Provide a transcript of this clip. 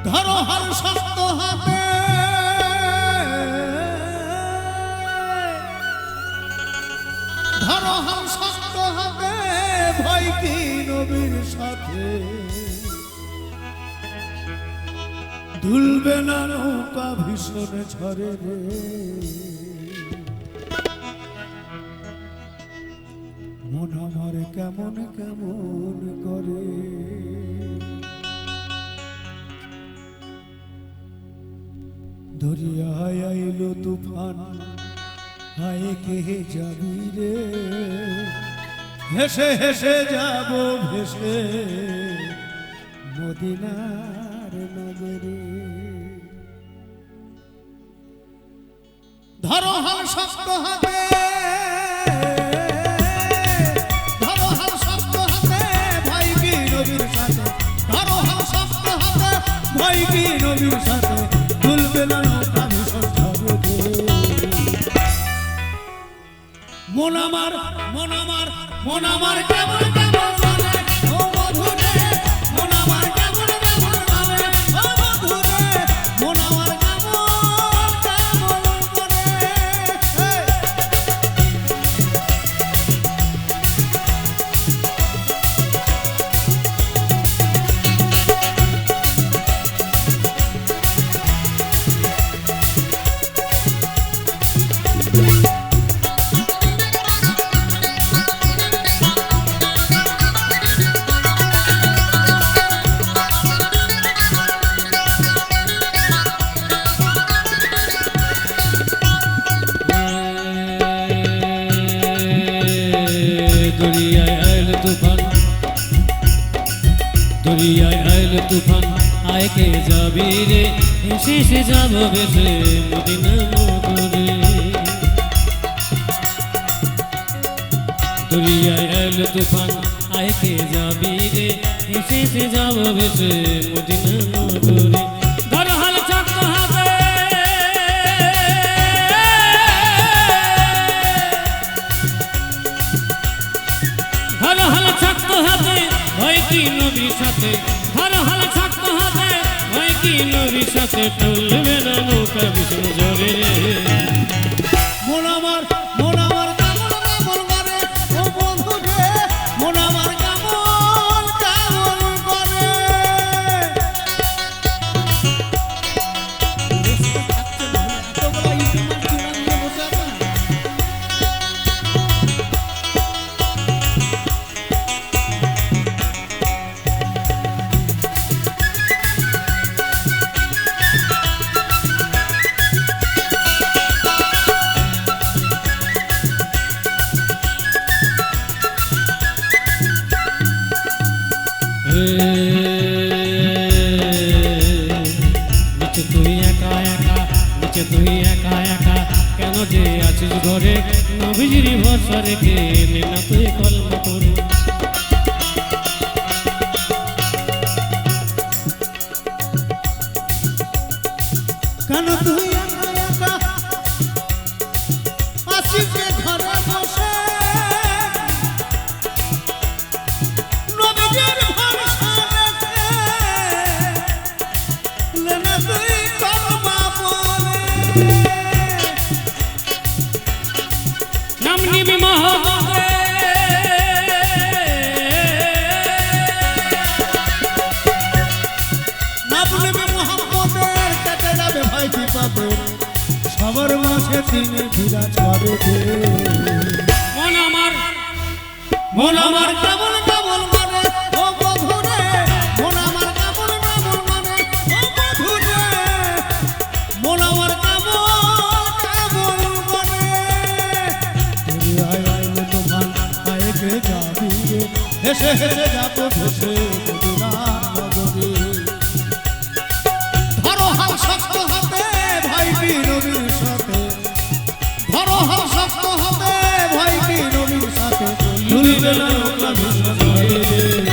ধরো হাল শক্ত হাতে, ধরো হাল শক্ত হাতে, ভয় কি নবীর সাথে, দুলবে না নৌকা ভীষণ ঝরে রে, মন আমার কেমন কেমন করে। দরিয়ায় আইলো তুফান, আয় কে যাবি রে, হেসে হেসে যাব ভেসে মদিনার নগরে। ধরো হাল শক্ত হাতে, ধরো হাল শক্ত হাতে, ভাই কি নবীর সাথে, ধরো হাল শক্ত হাতে, ভাই কি নবীর সাথে, দুলবে না নৌকা ভীষণ ঝরে রে। মন আমার মন আমার মন আমার কেমন কেমন জানে ও মধুরে, মন আমার কেমন কেমন জানে ও মধুরে, মন আমার কেমন কেমন করে। দরিয়ায় আইল তুফান, দরিয়ায় আইল তুফান, আয় কে যাবি রে, হেসে হেসে যাব ভেসে মদিনা নগরে। দরিয়ায় আইল তুফান, আয় কে যাবি রে, হেসে হেসে যাব ভেসে মদিনা নগরে। ধরো হাল শক্ত হাতে, ধরো হাল শক্ত হাতে, ভয় কি নবীর সাথে, ধরো হাল শক্ত হাতে, ভয় কি নবীর সাথে, তুলবে না নৌকা ভীষণ ঝরে রে। মন আমার কেমন কেমন করে ও বন্ধুরে, মন আমার কেমন কেমন করে। তোমরা ইতিমধ্যে চূড়া নিয়ে বসে আছো না? নিচে তুই একা একা, নিচে তুই একা একা, কেন যে আছিস ঘরে, নবীজির ভরসা রেখে নে না তুই কলমা করে। কেন তুই একা একা আসিস যে ঘরে বসে, নবীজির ভরসা রেখে নে না তুই কলমা পড়ে। নাম নিবি মহব্বতে, নাম নিবি মোহাম্মদের, কেটে যাবে ভাই বিপদে, সবার মাঝে দিনে বিরাজ করে দে। মন আমার মন আমার কেমন কেমন মানে ও বধুরে, মন আমার কেমন কেমন মানে ও বধুরে, মন আমার কেমন কেমন মানে। দরিয়ায় আইলো তুফান, আয় কে যাবি রে, হেসে হেসে যাবো ভেসে মদিনার নগরে। ধরো হাল শক্ত হাতে, ভাই কি নবীর সাথে, ধরো হাল শক্ত হাতে, ভাই কি নবীর সাথে, দুলবে না নৌকা ভীষণ ঝরে রে।